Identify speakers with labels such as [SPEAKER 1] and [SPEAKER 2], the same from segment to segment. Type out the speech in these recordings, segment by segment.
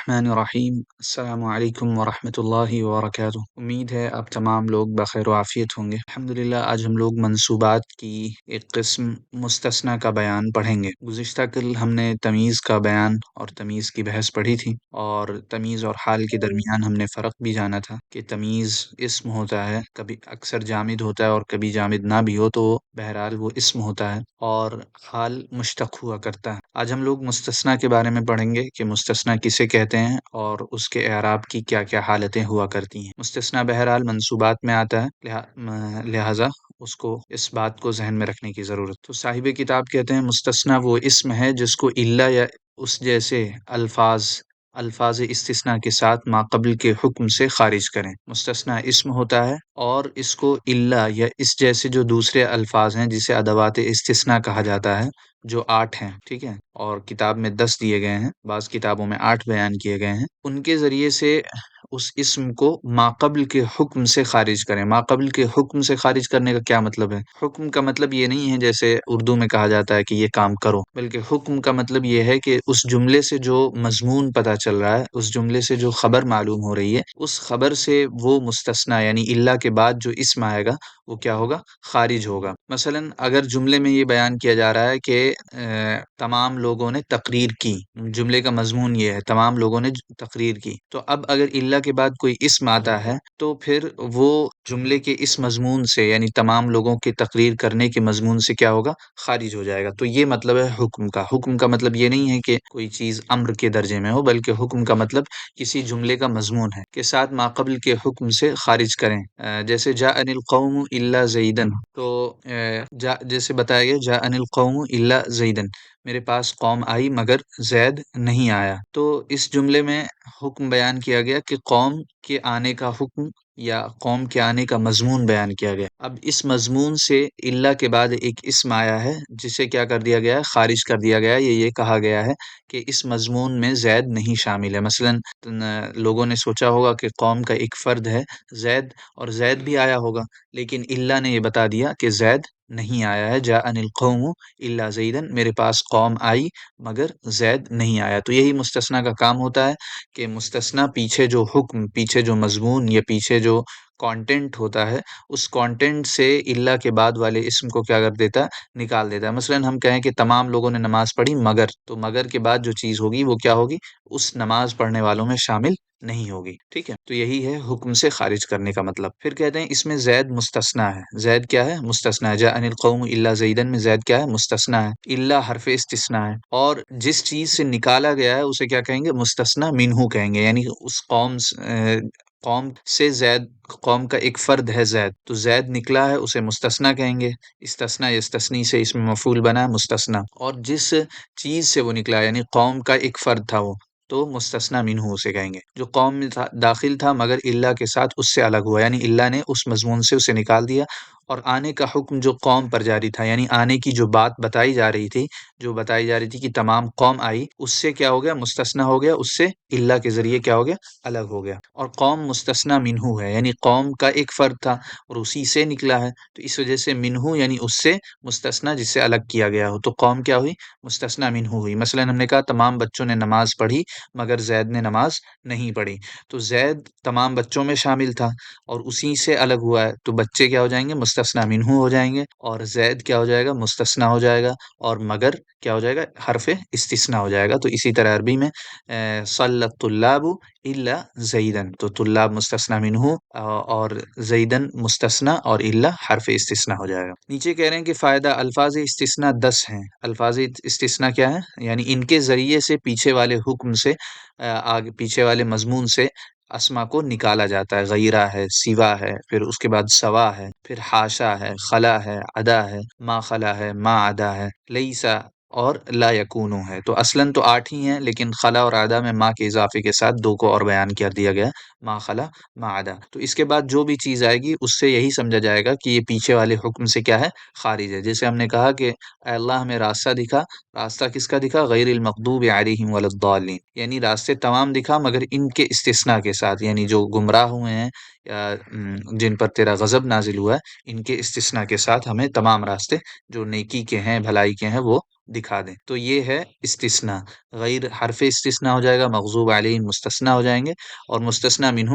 [SPEAKER 1] الرحمن الرحیم السلام علیکم ورحمۃ اللہ وبرکاتہ۔ امید ہے آپ تمام لوگ بخیر و عافیت ہوں گے۔ الحمدللہ آج ہم لوگ منصوبات کی ایک قسم مستثنی کا بیان پڑھیں گے۔ گزشتہ کل ہم نے تمیز کا بیان اور تمیز کی بحث پڑھی تھی، اور تمیز اور حال کے درمیان ہم نے فرق بھی جانا تھا کہ تمیز اسم ہوتا ہے، کبھی اکثر جامد ہوتا ہے اور کبھی جامد نہ بھی ہو تو بہرحال وہ اسم ہوتا ہے، اور حال مشتق ہوا کرتا ہے۔ آج ہم لوگ مستثنی کے بارے میں پڑھیں گے کہ مستثنی کسے کہتے ہیں اور اس کے اعراب کی کیا کیا حالتیں ہوا کرتی ہیں۔ مستثنی بہرحال منصوبات میں آتا ہے، لہٰذا اس کو اس بات کو ذہن میں رکھنے کی ضرورت۔ تو صاحب کتاب کہتے ہیں مستثنی وہ اسم ہے جس کو الا یا اس جیسے الفاظ استثناء کے ساتھ ماقبل کے حکم سے خارج کریں۔ مستثنی اسم ہوتا ہے اور اس کو الا یا اس جیسے جو دوسرے الفاظ ہیں جسے ادوات استثناء کہا جاتا ہے، جو 8 ہیں، ٹھیک ہے، اور کتاب میں 10 دیے گئے ہیں، بعض کتابوں میں 8 بیان کیے گئے ہیں، ان کے ذریعے سے اس اسم کو ماقبل کے حکم سے خارج کریں۔ ماقبل کے حکم سے خارج کرنے کا کیا مطلب ہے؟ حکم کا مطلب یہ نہیں ہے جیسے اردو میں کہا جاتا ہے کہ یہ کام کرو، بلکہ حکم کا مطلب یہ ہے کہ اس جملے سے جو مضمون پتہ چل رہا ہے، اس جملے سے جو خبر معلوم ہو رہی ہے، اس خبر سے وہ مستثنی یعنی الا کے بعد جو اسم آئے گا وہ کیا ہوگا؟ خارج ہوگا۔ مثلا اگر جملے میں یہ بیان کیا جا رہا ہے کہ تمام لوگوں نے تقریر کی، جملے کا مضمون یہ ہے تمام لوگوں نے تقریر کی، تو اب اگر الا کے بعد کوئی اسم آتا ہے تو پھر وہ جملے کے اس مضمون سے یعنی تمام لوگوں کے تقریر کرنے کے مضمون سے کیا ہوگا؟ خارج ہو جائے گا۔ تو یہ مطلب ہے حکم کا۔ حکم کا مطلب یہ نہیں ہے کہ کوئی چیز امر کے درجے میں ہو، بلکہ حکم کا مطلب کسی جملے کا مضمون ہے کے ساتھ ماقبل کے حکم سے خارج کریں۔ جیسے جاءنی القوم الا زیدن، تو جیسے بتایا گیا جاءنی القوم الا زیدن، میرے پاس قوم آئی مگر زید نہیں آیا۔ تو اس جملے میں حکم بیان کیا گیا کہ قوم کے آنے کا حکم یا قوم کے آنے کا مضمون بیان کیا گیا۔ اب اس مضمون سے الا کے بعد ایک اسم آیا ہے جسے کیا کر دیا گیا ہے؟ خارج کر دیا گیا ہے۔ یہ کہا گیا ہے کہ اس مضمون میں زید نہیں شامل ہے۔ مثلا لوگوں نے سوچا ہوگا کہ قوم کا ایک فرد ہے زید، اور زید بھی آیا ہوگا، لیکن الا نے یہ بتا دیا کہ زید نہیں آیا ہے۔ جاءنی القوم الا زیدن، میرے پاس قوم آئی مگر زید نہیں آیا۔ تو یہی مستثنی کا کام ہوتا ہے کہ مستثنی پیچھے جو حکم، پیچھے جو مضمون یا پیچھے جو کانٹینٹ ہوتا ہے، اس کانٹینٹ سے الا کے بعد والے اسم کو کیا کر دیتا ہے؟ نکال دیتا ہے۔ مثلا ہم کہیں کہ تمام لوگوں نے نماز پڑھی مگر، تو مگر کے بعد جو چیز ہوگی وہ کیا ہوگی؟ اس نماز پڑھنے والوں میں شامل نہیں ہوگی، ٹھیک ہے۔ تو یہی ہے حکم سے خارج کرنے کا مطلب۔ پھر کہتے ہیں اس میں زید مستثنی ہے۔ زید کیا ہے؟ مستثنی ہے۔ جاءنی القوم الا زیدن میں زید کیا ہے؟ مستثنی ہے۔ الا حرف استثناء ہے، اور جس چیز سے نکالا گیا ہے اسے کیا کہیں گے؟ مستثنی منہ کہیں گے، یعنی اس قوم سے زید، قوم کا ایک فرد ہے زید، تو زید نکلا ہے اسے مستثنی کہیں گے۔ استثناء یستثنی سے اس میں مفعول بنا ہے مستثنی، اور جس چیز سے وہ نکلا یعنی قوم کا ایک فرد تھا وہ، تو مستثنی منہ اسے کہیں گے۔ جو قوم میں داخل تھا مگر الا کے ساتھ اس سے الگ ہوا، یعنی الا نے اس مضمون سے اسے نکال دیا، اور آنے کا حکم جو قوم پر جاری تھا، یعنی آنے کی جو بات بتائی جا رہی تھی، جو بتائی جا رہی تھی کہ تمام قوم آئی، اس سے کیا ہو گیا؟ مستثنی ہو گیا، اس سے الا کے ذریعے کیا ہو گیا؟ الگ ہو گیا۔ اور قوم مستثنی منہ ہے، یعنی قوم کا ایک فرد تھا اور اسی سے نکلا ہے، تو اس وجہ سے منہ یعنی اس سے مستثنی جس سے الگ کیا گیا ہو، تو قوم کیا ہوئی؟ مستثنی منہ ہوئی۔ مثلا ہم نے کہا تمام بچوں نے نماز پڑھی مگر زید نے نماز نہیں پڑھی، تو زید تمام بچوں میں شامل تھا اور اسی سے الگ ہوا ہے، تو بچے کیا ہو جائیں گے؟ مستثنی منہ ہو جائیں گے، اور زید کیا ہو جائے گا؟ مستثنی ہو جائے گا، اور مگر کیا ہو جائے گا؟ حرف استثناء ہو جائے گا۔ تو اسی طرح عربی میں صلی الطلاب الا زیدن، تو طلاب مستثنی منہ اور زیدن مستثنی اور الا حرف استثناء ہو جائے گا۔ نیچے کہہ رہے ہیں کہ فائدہ الفاظ استثناء 10 ہیں۔ الفاظ استثناء کیا ہے؟ یعنی ان کے ذریعے سے پیچھے والے حکم سے آگے پیچھے والے مضمون سے اسما کو نکالا جاتا ہے۔ غیرہ ہے، سوا ہے، پھر اس کے بعد سوا ہے، پھر حاشا ہے، خلا ہے، عدا ہے، ما خلا ہے، ما عدا ہے، لیسا اور لا یکونو ہے۔ تو اصلاً تو 8 ہی ہیں، لیکن خلا اور عدا میں ما کے اضافے کے ساتھ 2 کو اور بیان کر دیا گیا، ما خلا ما عدا۔ تو اس کے بعد جو بھی چیز آئے گی اس سے یہی سمجھا جائے گا کہ یہ پیچھے والے حکم سے کیا ہے؟ خارج ہے۔ جیسے ہم نے کہا کہ اے اللہ ہمیں راستہ دکھا، راستہ کس کا دکھا؟ غیر المغضوب علیہم ولا الضالین، یعنی راستے تمام دکھا مگر ان کے استثناء کے ساتھ، یعنی جو گمراہ ہوئے ہیں یا جن پر تیرا غضب نازل ہوا ہے، ان کے استثناء کے ساتھ ہمیں تمام راستے جو نیکی کے ہیں، بھلائی کے ہیں، وہ دکھا دیں، تو یہ ہے استثناء۔ غیر حرف استثناء ہو جائے گا، مغضوب علیہم مستثنیٰ ہو جائیں گے، اور مستثنیٰ منہ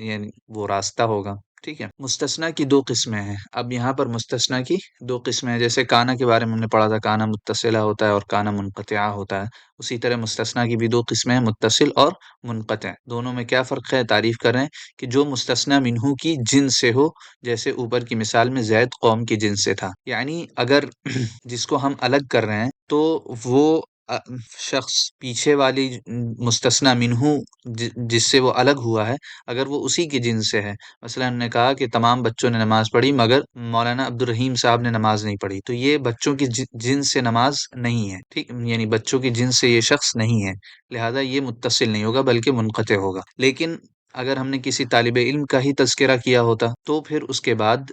[SPEAKER 1] یعنی وہ راستہ ہوگا۔ ٹھیک ہے، مستثنیٰ کی دو قسمیں ہیں۔ اب یہاں پر مستثنیٰ کی دو قسمیں ہیں، جیسے کانا کے بارے میں ہم نے پڑھا تھا، کانا متصلہ ہوتا ہے اور کانا منقطعہ ہوتا ہے، اسی طرح مستثنیٰ کی بھی دو قسمیں ہیں، متصل اور منقطع۔ دونوں میں کیا فرق ہے؟ تعریف کر رہے ہیں کہ جو مستثنیٰ منہ کی جنس سے ہو، جیسے اوپر کی مثال میں زید قوم کی جنس سے تھا، یعنی اگر جس کو ہم الگ کر رہے ہیں تو وہ شخص پیچھے والی مستثنیٰ منہ جس سے وہ الگ ہوا ہے، اگر وہ اسی کی جنس سے ہے، مثلا ہم نے کہا کہ تمام بچوں نے نماز پڑھی مگر مولانا عبد الرحیم صاحب نے نماز نہیں پڑھی، تو یہ بچوں کی جنس سے نماز نہیں ہے، ٹھیک، یعنی بچوں کی جنس سے یہ شخص نہیں ہے، لہذا یہ متصل نہیں ہوگا بلکہ منقطع ہوگا۔ لیکن اگر ہم نے کسی طالب علم کا ہی تذکرہ کیا ہوتا تو پھر اس کے بعد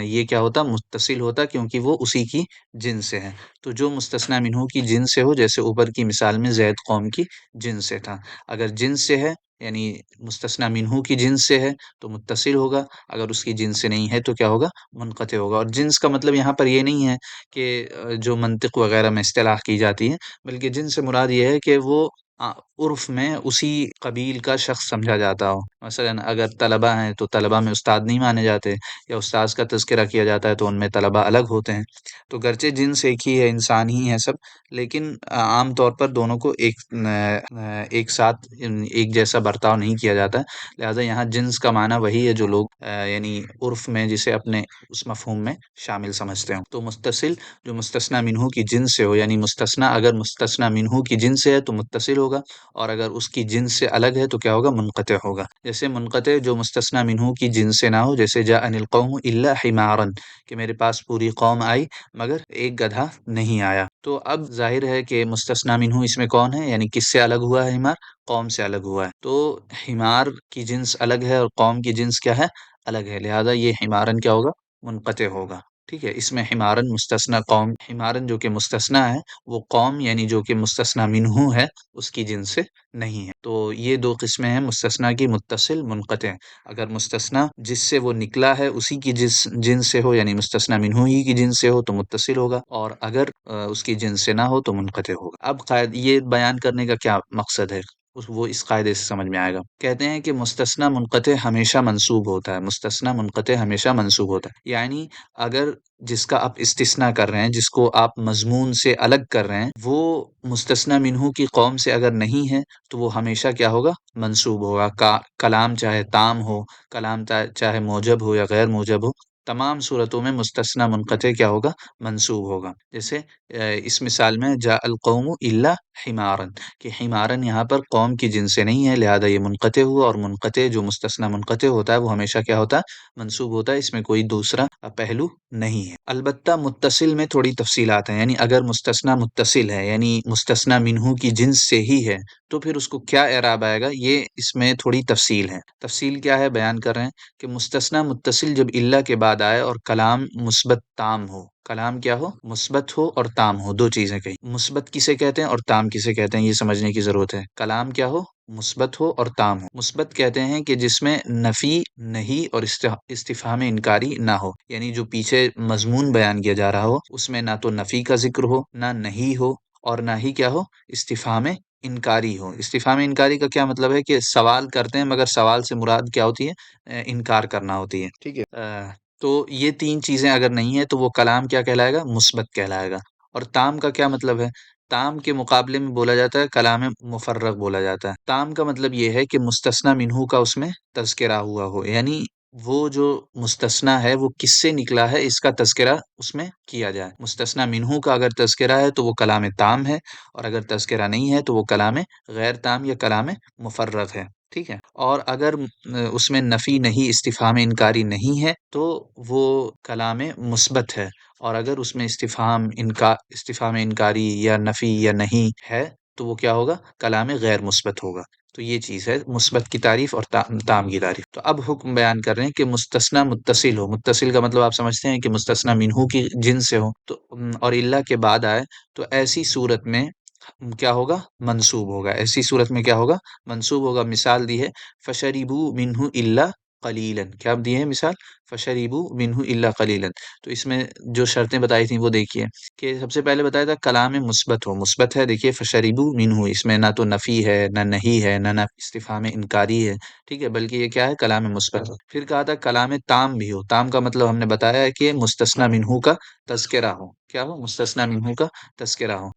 [SPEAKER 1] یہ کیا ہوتا؟ متصل ہوتا، کیونکہ وہ اسی کی جنس سے ہے۔ تو جو مستثنیٰ منہ کی جنس سے ہو، جیسے اوپر کی مثال میں زید قوم کی جنس سے تھا، اگر جنس سے ہے یعنی مستثنیٰ منہ کی جنس سے ہے تو متصل ہوگا، اگر اس کی جنس سے نہیں ہے تو کیا ہوگا؟ منقطع ہوگا۔ اور جنس کا مطلب یہاں پر یہ نہیں ہے کہ جو منطق وغیرہ میں اصطلاح کی جاتی ہے، بلکہ جنس سے مراد یہ ہے کہ وہ عرف میں اسی قبیل کا شخص سمجھا جاتا ہو۔ مثلا اگر طلبہ ہیں تو طلبہ میں استاد نہیں مانے جاتے، یا استاذ کا تذکرہ کیا جاتا ہے تو ان میں طلبہ الگ ہوتے ہیں۔ تو گرچہ جنس ایک ہی ہے، انسان ہی ہے سب، لیکن عام طور پر دونوں کو ایک ساتھ ایک جیسا برتاؤ نہیں کیا جاتا ہے، لہٰذا یہاں جنس کا معنی وہی ہے جو لوگ یعنی عرف میں جسے اپنے اس مفہوم میں شامل سمجھتے ہوں۔ تو متصل جو مستثنیٰ منہ کی جنس سے ہو، یعنی مستثنیٰ اگر مستثنیٰ منہ کی جنس سے ہے تو متصل ہوگا، اور اگر اس کی جنس سے الگ ہے تو کیا ہوگا؟ منقطع ہوگا۔ جیسے منقطع جو مستثنیٰ منہ کی جنس سے نہ ہو، جیسے جاءنی القوم الا حمارا، کہ میرے پاس پوری قوم آئی مگر ایک گدھا نہیں آیا۔ تو اب ظاہر ہے کہ مستثنیٰ منہ اس میں کون ہے؟ یعنی کس سے الگ ہوا ہے حمار؟ قوم سے الگ ہوا ہے۔ تو حمار کی جنس الگ ہے اور قوم کی جنس کیا ہے؟ الگ ہے، لہذا یہ حمارن کیا ہوگا؟ منقطع ہوگا۔ ٹھیک ہے، اس میں حمارن مستثنیٰ قوم، حمارن جو کہ مستثنیٰ ہے وہ قوم یعنی جو کہ مستثنیٰ منہ ہے اس کی جنس سے نہیں ہے۔ تو یہ دو قسمیں ہیں مستثنیٰ کی، متصل، منقطع۔ اگر مستثنیٰ جس سے وہ نکلا ہے اسی کی جنس سے ہو، یعنی مستثنیٰ منہ ہی کی جنس سے ہو تو متصل ہوگا، اور اگر اس کی جنس سے نہ ہو تو منقطع ہوگا۔ اب یہ بیان کرنے کا کیا مقصد ہے؟ وہ اس قاعدے سے سمجھ میں آئے گا۔ کہتے ہیں کہ مستثنیٰ منقطع ہمیشہ منصوب ہوتا ہے، مستثنیٰ منقطع ہمیشہ منصوب ہوتا ہے، یعنی اگر جس کا آپ استثناء کر رہے ہیں، جس کو آپ مضمون سے الگ کر رہے ہیں، وہ مستثنیٰ منہ کی قوم سے اگر نہیں ہے تو وہ ہمیشہ کیا ہوگا؟ منصوب ہوگا۔ کلام چاہے تام ہو، کلام چاہے موجب ہو یا غیر موجب ہو، تمام صورتوں میں مستثنیٰ منقطع کیا ہوگا؟ منصوب ہوگا۔ جیسے اس مثال میں جاء القوم الا حمارا، کہ حمارن یہاں پر قوم کی جنس سے نہیں ہے، لہذا یہ منقطع ہوا، اور منقطع جو مستثنیٰ منقطع ہوتا ہے وہ ہمیشہ کیا ہوتا ہے؟ منصوب ہوتا ہے، اس میں کوئی دوسرا پہلو نہیں ہے۔ البتہ متصل میں تھوڑی تفصیلات ہیں، یعنی اگر مستثنیٰ متصل ہے یعنی مستثنیٰ منہ کی جنس سے ہی ہے تو پھر اس کو کیا اعراب آئے گا، یہ اس میں تھوڑی تفصیل ہے۔ تفصیل کیا ہے بیان کر رہے ہیں کہ مستثنیٰ متصل جب الا کے بعد آئے اور کلام مثبت تام ہو، کلام کیا ہو؟ مثبت ہو اور تام ہو، دو چیزیں کہیں، مثبت کسے کہتے ہیں اور تام کسے کہتے ہیں یہ سمجھنے کی ضرورت ہے۔ کلام کیا ہو؟ مثبت ہو اور تام ہو۔ مثبت کہتے ہیں کہ جس میں نفی، نہیں اور استفہام انکاری نہ ہو، یعنی جو پیچھے مضمون بیان کیا جا رہا ہو اس میں نہ تو نفی کا ذکر ہو، نہ نہیں ہو، اور نہ ہی کیا ہو؟ استفہام انکاری ہو۔ استفہام انکاری کا کیا مطلب ہے؟ کہ سوال کرتے ہیں مگر سوال سے مراد کیا ہوتی ہے؟ انکار کرنا ہوتی ہے۔ ٹھیک ہے، تو یہ تین چیزیں اگر نہیں ہیں تو وہ کلام کیا کہلائے گا؟ مثبت کہلائے گا۔ اور تام کا کیا مطلب ہے؟ تام کے مقابلے میں بولا جاتا ہے کلام مفرغ بولا جاتا ہے۔ تام کا مطلب یہ ہے کہ مستثنیٰ منہ کا اس میں تذکرہ ہوا ہو، یعنی وہ جو مستثنیٰ ہے وہ کس سے نکلا ہے اس کا تذکرہ اس میں کیا جائے۔ مستثنیٰ منہ کا اگر تذکرہ ہے تو وہ کلام تام ہے، اور اگر تذکرہ نہیں ہے تو وہ کلام غیر تام یا کلام مفرغ ہے۔ ٹھیک ہے، اور اگر اس میں نفی نہیں، استفہام انکاری نہیں ہے تو وہ کلام مثبت ہے، اور اگر اس میں استفہام انکاری یا نفی یا نہیں ہے تو وہ کیا ہوگا؟ کلام غیر مثبت ہوگا۔ تو یہ چیز ہے مثبت کی تعریف اور تام کی تعریف۔ تو اب حکم بیان کر رہے ہیں کہ مستثنیٰ متصل ہو، متصل کا مطلب آپ سمجھتے ہیں کہ مستثنیٰ منہ کی جنس سے ہو تو اور الا کے بعد آئے تو ایسی صورت میں کیا ہوگا؟ منصوب ہوگا۔ ایسی صورت میں کیا ہوگا؟ منصوب ہوگا۔ مثال دی ہے فشربوا منہ الا قلیلن، کیا دیے ہیں مثال؟ فشربوا منہ الا قلیلن۔ تو اس میں جو شرطیں بتائی تھیں وہ دیکھیے کہ سب سے پہلے بتایا تھا کلام مثبت ہو، مثبت ہے، دیکھیے فشربوا منہ، اس میں نہ تو نفی ہے نہ نہیں ہے نہ استفہام انکاری ہے، ٹھیک ہے، بلکہ یہ کیا ہے کلام مثبت ہے۔ پھر کہا تھا کلام تام بھی ہو، تام کا مطلب ہم نے بتایا ہے کہ مستثنی منہ کا تذکرہ ہو، کیا ہو؟ مستثنی منہ کا تذکرہ ہو۔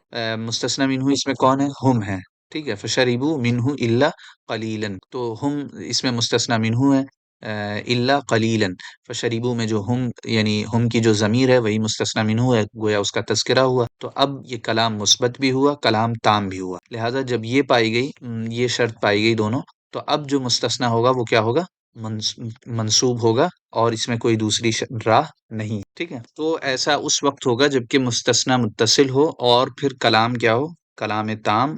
[SPEAKER 1] مستثنی منہ اس میں کون ہے؟ ہم ہے، ٹھیک ہے، فشربوا منہ الا قلیلا، تو ہم اس میں مستثنی منہ ہے، الا قلیلا، فشربوا میں جو ہم یعنی ہم کی جو ضمیر ہے وہی مستثنی منہ ہے، گویا اس کا تذکرہ ہوا، تو اب یہ کلام مثبت بھی ہوا، کلام تام بھی ہوا، لہذا جب یہ پائی گئی، یہ شرط پائی گئی دونوں، تو اب جو مستثنی ہوگا وہ کیا ہوگا؟ منصوب ہوگا، اور اس میں کوئی دوسری راہ نہیں، ٹھیک ہے۔ تو ایسا اس وقت ہوگا جب کہ مستثنی متصل ہو اور پھر کلام کیا ہو؟ کلام تام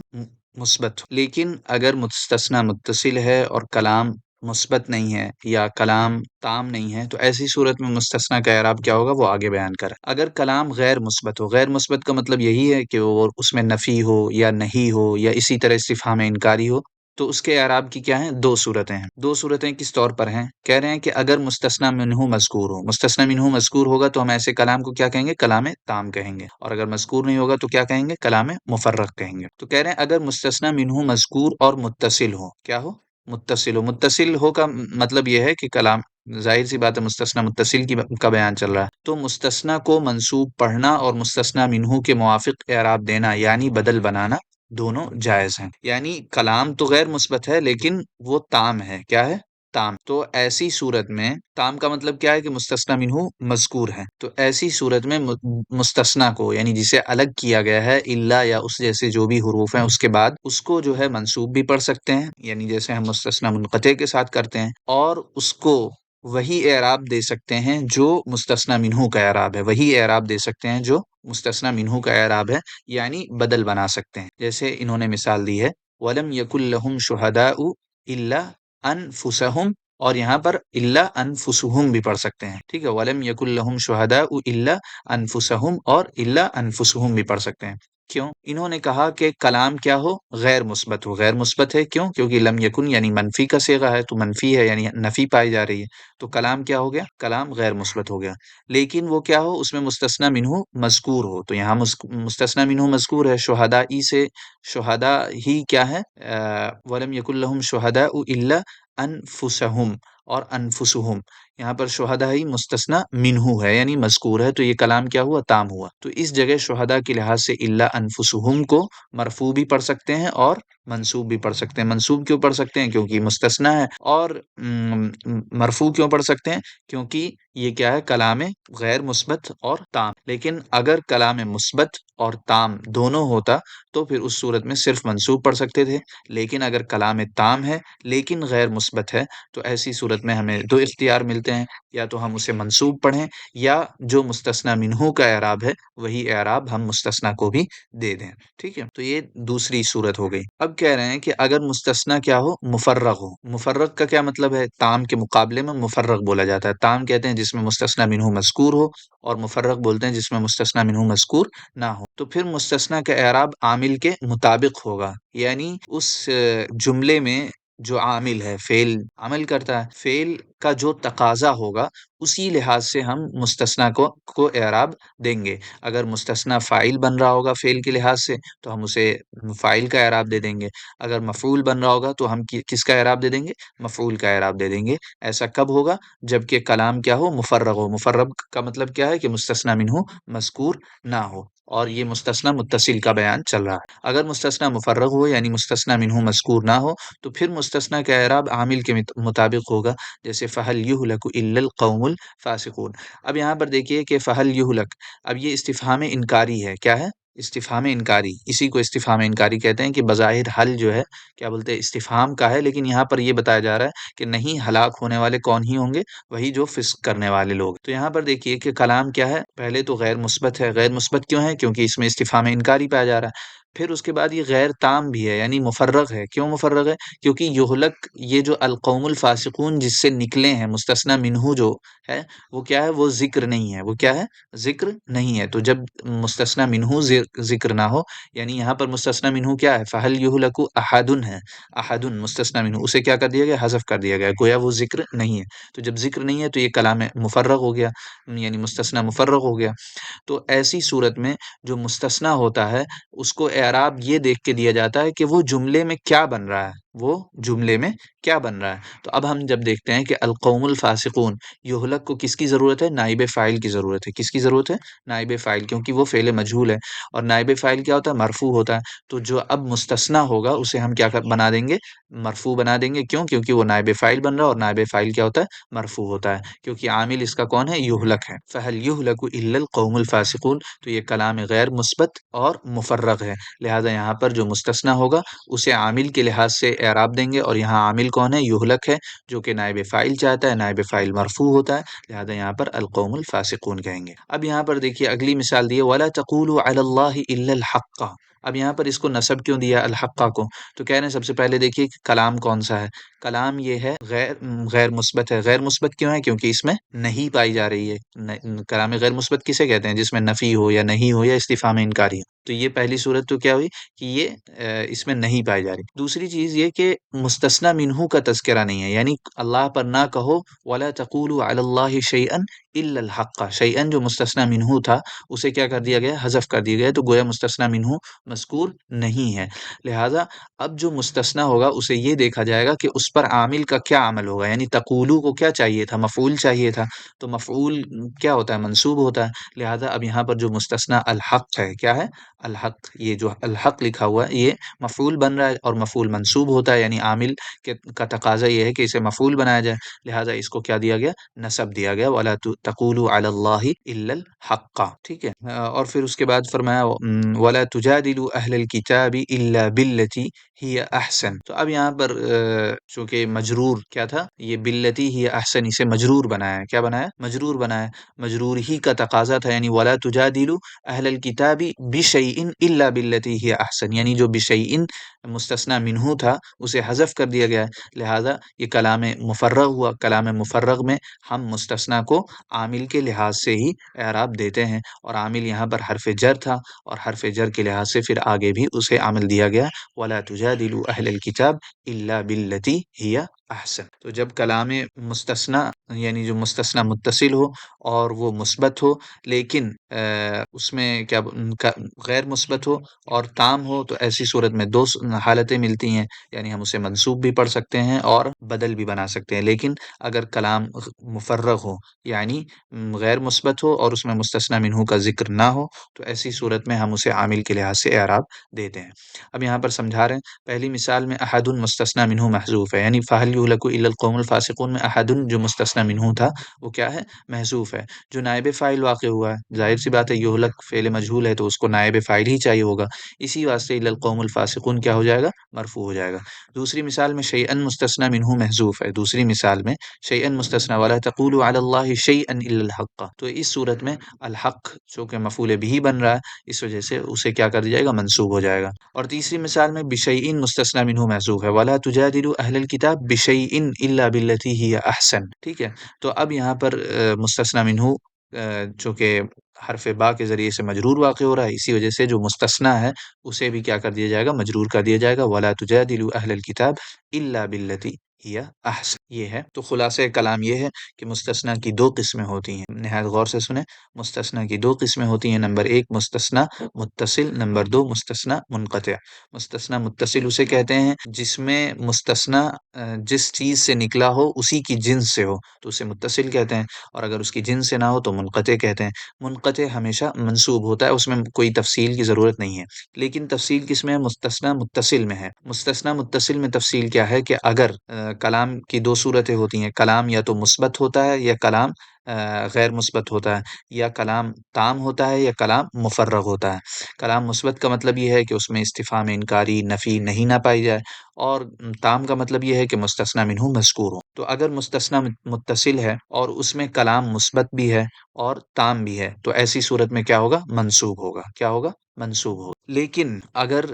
[SPEAKER 1] مثبت ہو۔ لیکن اگر مستثنی متصل ہے اور کلام مثبت نہیں ہے یا کلام تام نہیں ہے، تو ایسی صورت میں مستثنی کا اعراب کیا ہوگا وہ آگے بیان کرا۔ اگر کلام غیر مثبت ہو، غیر مثبت کا مطلب یہی ہے کہ وہ اس میں نفی ہو یا نہیں ہو یا اسی طرح استفہام انکاری ہو، تو اس کے اعراب کی کیا ہیں؟ دو صورتیں ہیں۔ دو صورتیں کس طور پر ہیں؟ کہہ رہے ہیں کہ اگر مستثنی منہ مذکور ہو، مستثنی منہ مذکور ہوگا تو ہم ایسے کلام کو کیا کہیں گے؟ کلام تام کہیں گے، اور اگر مذکور نہیں ہوگا تو کیا کہیں گے؟ کلام مفرق کہیں گے۔ تو کہہ رہے ہیں اگر مستثنی منہ مذکور اور متصل ہو، کیا ہو؟ متصل ہو، متصل ہو کا مطلب یہ ہے کہ کلام، ظاہر سی بات ہے مستثنی متصل کا بیان چل رہا ہے، تو مستثنی کو منصوب پڑھنا اور مستثنی منہ کے موافق اعراب دینا یعنی بدل بنانا دونوں جائز ہیں۔ یعنی کلام تو غیر مثبت ہے لیکن وہ تام ہے، کیا ہے؟ تام۔ تو ایسی صورت میں تام کا مطلب کیا ہے؟ کہ مستثنی منہ مذکور ہے، تو ایسی صورت میں مستثنی کو یعنی جسے الگ کیا گیا ہے الا یا اس جیسے جو بھی حروف ہیں اس کے بعد، اس کو جو ہے منصوب بھی پڑھ سکتے ہیں، یعنی جیسے ہم مستثنی منقطع کے ساتھ کرتے ہیں، اور اس کو وہی اعراب دے سکتے ہیں جو مستثنی منہ کا اعراب ہے، وہی اعراب دے سکتے ہیں جو مستثنی منہ کا اعراب ہے، یعنی بدل بنا سکتے ہیں۔ جیسے انہوں نے مثال دی ہے وَلَمْ يَكُنْ لَهُمْ شُهَدَاءُ إِلَّا أَنفُسَهُمْ، اور یہاں پر الا انفسہم بھی پڑھ سکتے ہیں، ٹھیک ہے، وَلَمْ يَكُنْ لَهُمْ شُهَدَاءُ إِلَّا أَنفُسَهُمْ، اور الا انفسہم بھی پڑھ سکتے ہیں۔ کیوں؟ انہوں نے کہا کہ کلام کیا ہو؟ غیر مثبت ہو، غیر مثبت ہے، کیوں؟ کیونکہ لم یکن یعنی منفی کا صیغہ ہے، تو منفی ہے یعنی نفی پائی جا رہی ہے، تو کلام کیا ہو گیا؟ کلام غیر مثبت ہو گیا۔ لیکن وہ کیا ہو؟ اس میں مستثنی منہ مذکور ہو، تو یہاں مستثنی منہ مذکور ہے، شہدائی سے شہداء ہی کیا ہے؟ ولم یکن لہم شہداء الا انفسہم، اور انفسہم یہاں پر شہداء ہی مستثنی منہ ہے یعنی مذکور ہے، تو یہ کلام کیا ہوا؟ تام ہوا۔ تو اس جگہ شہداء کے لحاظ سے الا انفسہم کو مرفوع بھی پڑھ سکتے ہیں اور منصوب بھی پڑھ سکتے ہیں۔ منصوب کیوں پڑھ سکتے ہیں؟ کیونکہ مستثنی ہے، اور مرفوع کیوں پڑھ سکتے ہیں؟ کیونکہ یہ کیا ہے؟ کلام غیر مثبت اور تام۔ لیکن اگر کلام مثبت اور تام دونوں ہوتا تو پھر اس صورت میں صرف منصوب پڑھ سکتے تھے، لیکن اگر کلام تام ہے لیکن غیر مثبت ہے تو ایسی صورت میں ہمیں دو اختیار ملتے ہیں، یا تو ہم اسے منصوب پڑھیں یا جو مستثنی منہ کا اعراب ہے وہی اعراب ہم مستثنی کو بھی دے دیں، ٹھیک ہے۔ تو یہ دوسری صورت ہو گئی۔ اب کہہ رہے ہیں کہ اگر مستثنی کیا ہو؟ مفرغ ہو۔ مفرغ کا کیا مطلب ہے؟ تام کے مقابلے میں مفرغ بولا جاتا ہے۔ تام کہتے ہیں جس میں مستثنی منہ مذکور ہو، اور مفرغ بولتے ہیں جس میں مستثنی منہ مذکور نہ ہو۔ تو پھر مستثنی کا اعراب عامل کے مطابق ہوگا، یعنی اس جملے میں جو عامل ہے، فعل عمل کرتا ہے، فعل کا جو تقاضا ہوگا اسی لحاظ سے ہم مستثنی کو اعراب دیں گے۔ اگر مستثنی فاعل بن رہا ہوگا فعل کے لحاظ سے تو ہم اسے فاعل کا اعراب دے دیں گے، اگر مفعول بن رہا ہوگا تو ہم کس کا اعراب دے دیں گے؟ مفعول کا اعراب دے دیں گے۔ ایسا کب ہوگا؟ جبکہ کلام کیا ہو؟ مفرغ ہو۔ مفرغ کا مطلب کیا ہے؟ کہ مستثنی منہ مذکور نہ ہو، اور یہ مستثنی متصل کا بیان چل رہا ہے۔ اگر مستثنی مفرغ ہو یعنی مستثنی منہ مذکور نہ ہو تو پھر مستثنی کا اعراب عامل کے مطابق ہوگا، جیسے فَهَلْ يُهْلَكُ إِلَّا الْقَوْمُ الْفَاسِقُونَ۔ اب یہاں پر دیکھیے کہ فَهَلْ يُهْلَكُ، اب یہ استفہام انکاری ہے، کیا ہے؟ استفہام انکاری، اسی کو استفہام انکاری کہتے ہیں کہ بظاہر حل جو ہے کیا بولتے ہیں؟ استفہام کا ہے، لیکن یہاں پر یہ بتایا جا رہا ہے کہ نہیں، ہلاک ہونے والے کون ہی ہوں گے؟ وہی جو فسق کرنے والے لوگ۔ تو یہاں پر دیکھیے کہ کلام کیا ہے؟ پہلے تو غیر مثبت ہے۔ غیر مثبت کیوں ہے؟ کیونکہ اس میں استفہام انکاری پایا جا رہا ہے۔ پھر اس کے بعد یہ غیر تام بھی ہے یعنی مفرغ ہے. کیوں مفرغ ہے؟ کیونکہ یہلک یہ جو القوم الفاسقون جس سے نکلے ہیں مستثنی منہ جو ہے وہ کیا ہے؟ وہ ذکر نہیں ہے. وہ کیا ہے؟ ذکر نہیں ہے. تو جب مستثنی منہ ذکر نہ ہو یعنی یہاں پر مستثنی منہ کیا ہے؟ فہل یہلک احد ہے. احد مستثنی منہ اسے کیا کر دیا گیا؟ حذف کر دیا گیا. گویا وہ ذکر نہیں ہے. تو جب ذکر نہیں ہے تو یہ کلام مفرغ ہو گیا یعنی مستثنی مفرغ ہو گیا. تو ایسی صورت میں جو مستثنی ہوتا ہے اس کو اعراب یہ دیکھ کے دیا جاتا ہے کہ وہ جملے میں کیا بن رہا ہے. وہ جملے میں کیا بن رہا ہے. تو اب ہم جب دیکھتے ہیں کہ القوم الفاسقون یہلک کو کس کی ضرورت ہے؟ نائب فاعل کی ضرورت ہے. کس کی ضرورت ہے؟ نائب فاعل. کیونکہ وہ فعل مجہول ہے اور نائب فاعل کیا ہوتا ہے؟ مرفوع ہوتا ہے. تو جو اب مستثنی ہوگا اسے ہم کیا بنا دیں گے؟ مرفوع بنا دیں گے. کیوں؟ کیونکہ وہ نائب فاعل بن رہا ہے اور نائب فاعل کیا ہوتا ہے؟ مرفوع ہوتا ہے. کیونکہ عامل اس کا کون ہے؟ یہلک ہے. فہل یہلک الا القوم الفاسقون. تو یہ کلام غیر مثبت اور مفرغ ہے. لہذا یہاں پر جو مستثنی ہوگا اسے عامل کے لحاظ سے اعراب دیں گے اور یہاں عامل کون ہے؟ یہلک ہے جو کہ نائب فاعل چاہتا ہے. نائب فاعل مرفوع ہوتا ہے لہذا یہاں پر القوم الفاسقون کہیں گے. اب یہاں پر دیکھیے اگلی مثال دی ہے ولا تقولوا علی اللہ الا الحق. اب یہاں پر اس کو نسب کیوں دیا الحقہ کو؟ تو کہہ رہے ہیں سب سے پہلے دیکھیے کہ کلام کون سا ہے. کلام یہ ہے غیر مثبت ہے. غیر مثبت کیوں ہے؟ کیونکہ اس میں نہیں پائی جا رہی ہے. کلام غیر مثبت کسے کہتے ہیں؟ جس میں نفی ہو یا نہیں ہو یا استفہام انکاری ہو. تو یہ پہلی صورت تو کیا ہوئی کہ یہ اس میں نہیں پائی جا رہی. دوسری چیز یہ کہ مستثنی منہ کا تذکرہ نہیں ہے یعنی اللہ پر نہ کہو ولا تقولوا علی اللہ شیئا الا الحق. شیئا جو مستثنی منہ تھا اسے کیا کر دیا گیا؟ حذف کر دیا گیا. تو گویا مستثنی منہ مذکور نہیں ہے. لہذا اب جو مستثنی ہوگا اسے یہ دیکھا جائے گا کہ اس پر عامل کا کیا عمل ہوگا. یعنی تقولو کو کیا چاہیے تھا؟ مفعول چاہیے تھا. تو مفعول کیا ہوتا ہے؟ منصوب ہوتا ہے. لہذا اب یہاں پر جو مستثنی الحق ہے کیا ہے؟ الحق. یہ جو الحق لکھا ہوا ہے یہ مفعول بن رہا ہے اور مفعول منصوب ہوتا ہے یعنی عامل کا تقاضا یہ ہے کہ اسے مفعول بنایا جائے. لہذا اس کو کیا دیا گیا؟ نسب دیا گیا ولا تقولوا علی اللہ الا الحق. ٹھیک ہے. اور پھر اس کے بعد فرمایا ولا تجادلوا اہل الکتاب الا بالتي ہی احسن. تو اب یہاں پر چونکہ مجرور کیا تھا؟ یہ باللتی ہی احسن اسے مجرور بنایا. کیا بنایا؟ مجرور بنایا. مجرور ہی کا تقاضا تھا یعنی ولا تجادلوا اہل الکتاب بشیء الا باللتی ہی احسن یعنی جو بشیء مستثنی منہ تھا اسے حذف کر دیا گیا ہے. لہذا یہ کلام مفرغ ہوا. کلام مفرغ میں ہم مستثنی کو عامل کے لحاظ سے ہی اعراب دیتے ہیں اور عامل یہاں پر حرف جر تھا اور حرف جر کے لحاظ سے پھر آگے بھی اسے عامل دیا گیا ولا تجادلوا اہل الکتاب الا باللتی ہی احسن. تو جب کلام مستثنی یعنی جو مستثنی متصل ہو اور وہ مثبت ہو لیکن اس میں کیا غیر مثبت ہو اور تام ہو تو ایسی صورت میں دو حالتیں ملتی ہیں یعنی ہم اسے منصوب بھی پڑھ سکتے ہیں اور بدل بھی بنا سکتے ہیں. لیکن اگر کلام مفرغ ہو یعنی غیر مثبت ہو اور اس میں مستثنی منہ کا ذکر نہ ہو تو ایسی صورت میں ہم اسے عامل کے لحاظ سے اعراب دیتے ہیں. اب یہاں پر سمجھا رہے ہیں پہلی مثال میں احد مستثنی منہ محذوف ہے یعنی فہل یہلک الا القوم الفاسقون میں احد جو مستثنی منہ تھا وہ کیا ہے؟ محذوف ہے. جو نائب فاعل واقع ہوا ہے ظاہر سی بات ہے یہلک فعل مجہول ہے تو اس کو نائب فاعل ہی چاہیے ہوگا. اسی واسطے الا القوم الفاسقون کیا ہو جائے گا؟ مرفوع ہو جائے گا. دوسری مثال میں شیئا مستثنی منہ محذوف ہے. دوسری مثال میں شیئا مستثنی ولا تقولوا علی اللہ شیئا الا الحق. تو اس صورت میں الحق چونکہ مفعول بھی بن رہا ہے اس وجہ سے اسے کیا کر دیا جائے گا؟ منصوب ہو جائے گا. اور تیسری مثال میں بشیء مستثنی منہ محذوف ہے ولا تجادلوا اہل الکتاب بشیء الا بالتي ہی احسن. ٹھیک ہے. تو اب یہاں پر مستثنی منہ چونکہ حرف با کے ذریعے سے مجرور واقع ہو رہا ہے اسی وجہ سے جو مستثنی ہے اسے بھی کیا کر دیا جائے گا؟ مجرور کر دیا جائے گا ولا تجادلوا اہل الکتاب الا بالتي ہی احسن. یہ ہے. تو خلاصہ کلام یہ ہے کہ مستثنی کی دو قسمیں ہوتی ہیں. نہایت غور سے سنیں. مستثنی کی دو قسمیں ہوتی ہیں. نمبر ایک مستثنی متصل. نمبر دو مستثنی منقطع. مستثنی متصل اسے کہتے ہیں جس میں مستثنی جس چیز سے نکلا ہو اسی کی جنس سے ہو تو اسے متصل کہتے ہیں اور اگر اس کی جنس سے نہ ہو تو منقطع کہتے ہیں. منقطع ہمیشہ منصوب ہوتا ہے اس میں کوئی تفصیل کی ضرورت نہیں ہے. لیکن تفصیل کس میں ہے؟ مستثنی متصل میں ہے. مستثنی متصل میں تفصیل کیا ہے کہ اگر کلام کی دو صورتیں ہوتی ہیں، کلام یا تو مثبت ہوتا ہے یا کلام غیر مثبت ہوتا ہے، یا کلام تام ہوتا ہے یا کلام مفرغ ہوتا ہے۔ کلام مثبت کا مطلب یہ ہے کہ اس میں استفہام انکاری، نفی نہیں نہ پائی جائے، اور تام کا مطلب یہ ہے کہ مستثنی منہ مذکور ہو۔ تو اگر مستثنی متصل ہے اور اس میں کلام مثبت بھی ہے اور تام بھی ہے، تو ایسی صورت میں کیا ہوگا؟ منصوب ہوگا۔ کیا ہوگا؟ منصوب ہوگا۔ لیکن اگر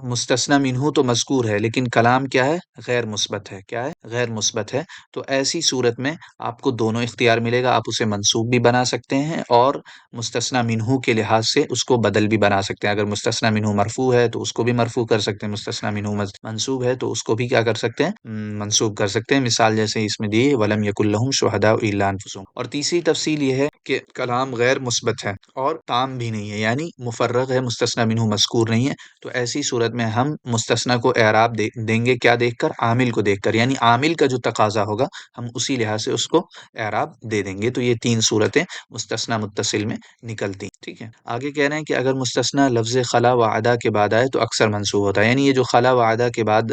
[SPEAKER 1] مستثنی منہ تو مذکور ہے لیکن کلام کیا ہے؟ غیر مثبت ہے۔ کیا ہے؟ غیر مثبت ہے۔ تو ایسی صورت میں آپ کو دونوں اختیار ملے گا، آپ اسے منصوب بھی بنا سکتے ہیں اور مستثنی منہ کے لحاظ سے اس کو بدل بھی بنا سکتے ہیں۔ اگر مستثنی منہ مرفوع ہے تو اس کو بھی مرفوع کر سکتے ہیں، مستثنی منہ منصوب ہے تو اس کو بھی کیا کر سکتے ہیں؟ منصوب کر سکتے ہیں۔ مثال جیسے اس میں دی وَلَمْ يَكُنْ لَهُمْ شُهَدَاءُ إِلَّا أَنفُسُهُمْ۔ اور تیسری تفصیل یہ ہے کہ کلام غیر مثبت ہے اور تام بھی نہیں ہے، یعنی مفرغ ہے، مستثنی منہ مذکور نہیں ہے، تو ایسی صورت میں ہم مستثنی کو اعراب دیں گے کیا دیکھ کر؟ عامل کو دیکھ کر، یعنی عامل کا جو تقاضا ہوگا ہم اسی لحاظ سے اس کو اعراب دے دیں گے۔ تو یہ تین صورتیں مستثنی متصل میں نکلتی ہیں، ٹھیک ہے۔ آگے کہہ رہے ہیں کہ اگر مستثنی لفظ خلا و عدا کے بعد آئے تو اکثر منصوب ہوتا ہے، یعنی یہ جو خلا و عدا کے بعد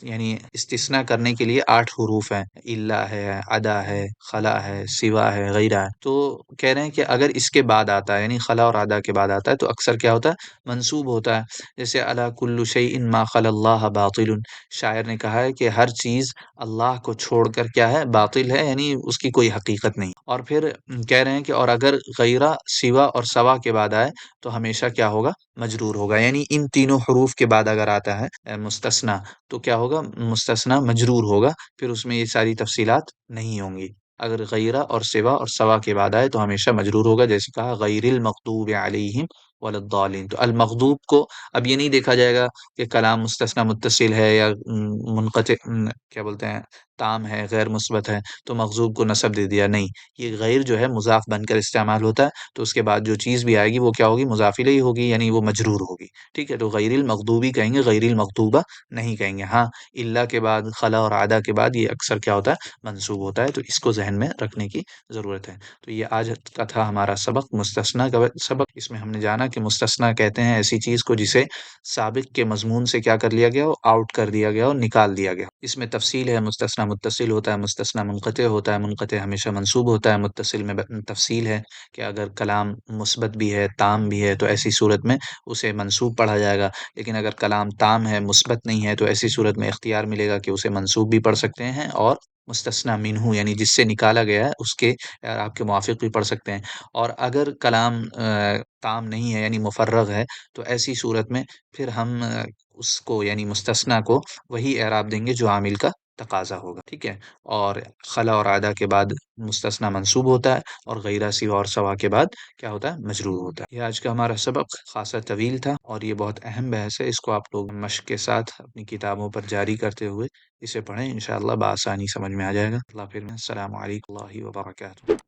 [SPEAKER 1] یعنی استثناء کرنے کے لیے 8 حروف ہیں، الا ہے، عدا ہے، خلا ہے، سوا ہے، غیرہ ہے، تو کہہ رہے ہیں کہ اگر اس کے بعد آتا ہے یعنی خلا اور عدا کے بعد آتا ہے تو اکثر کیا ہوتا ہے؟ منصوب ہوتا ہے۔ جیسے الا کل شیء ما خلا اللہ باطل، شاعر نے کہا ہے کہ ہر چیز اللہ کو چھوڑ کر کیا ہے؟ باطل ہے، یعنی اس کی کوئی حقیقت نہیں۔ اور پھر کہہ رہے ہیں کہ اور اگر غیرہ، سوا اور سوا کے بعد آئے تو ہمیشہ کیا ہوگا؟ مجرور ہوگا، یعنی ان تینوں حروف کے بعد اگر آتا ہے مستثنی تو کیا ہوگا؟ مستثنی مجرور ہوگا، پھر اس میں یہ ساری تفصیلات نہیں ہوں گی۔ اگر غیرہ اور سوا اور سوا کے بعد آئے تو ہمیشہ مجرور ہوگا، جیسے کہا غیر المغضوب علیہم ولا الضالین۔ تو المغضوب کو اب یہ نہیں دیکھا جائے گا کہ کلام مستثنی متصل ہے یا منقطع، کیا بولتے ہیں، تام ہے، غیر مثبت ہے تو مغضوب کو نصب دے دیا، نہیں، یہ غیر جو ہے مضاف بن کر استعمال ہوتا ہے، تو اس کے بعد جو چیز بھی آئے گی وہ کیا ہوگی؟ مضاف الیہ ہوگی، یعنی وہ مجرور ہوگی، ٹھیک ہے۔ تو غیر المغضوبی کہیں گے، غیر المغضوبہ نہیں کہیں گے۔ ہاں، الا کے بعد، خلا اور عدا کے بعد یہ اکثر کیا ہوتا ہے؟ منصوب ہوتا ہے، تو اس کو ذہن میں رکھنے کی ضرورت ہے۔ تو یہ آج کا تھا ہمارا سبق، مستثنی کا سبق۔ اس میں ہم نے جانا کہ مستثنی کہتے ہیں ایسی چیز کو جسے سابق کے مضمون سے کیا کر لیا گیا ہو؟ آؤٹ کر دیا گیا ہو، نکال دیا گیا۔ اس میں تفصیل ہے، مستثنی متصل ہوتا ہے، مستثنی منقطع ہوتا ہے، منقطع ہمیشہ منصوب ہوتا ہے، متصل میں تفصیل ہے کہ اگر کلام مثبت بھی ہے، تام بھی ہے، تو ایسی صورت میں اسے منصوب پڑھا جائے گا، لیکن اگر کلام تام ہے، مثبت نہیں ہے، تو ایسی صورت میں اختیار ملے گا کہ اسے منصوب بھی پڑھ سکتے ہیں اور مستثنی منہ یعنی جس سے نکالا گیا ہے اس کے آپ کے موافق بھی پڑھ سکتے ہیں۔ اور اگر کلام تام نہیں ہے یعنی مفرغ ہے، تو ایسی صورت میں پھر ہم اس کو یعنی مستثنی کو وہی اعراب دیں گے جو عامل کا تقاضا ہوگا، ٹھیک ہے۔ اور خلا اور عدا کے بعد مستثنی منصوب ہوتا ہے اور غیرہ، سوا اور سوا کے بعد کیا ہوتا ہے؟ مجرور ہوتا ہے۔ یہ آج کا ہمارا سبق خاصا طویل تھا اور یہ بہت اہم بحث ہے، اس کو آپ لوگ مشق کے ساتھ اپنی کتابوں پر جاری کرتے ہوئے اسے پڑھیں، انشاءاللہ بآسانی سمجھ میں آ جائے گا۔ اللہ، پھر السلام علیکم اللہ وبرکاتہ۔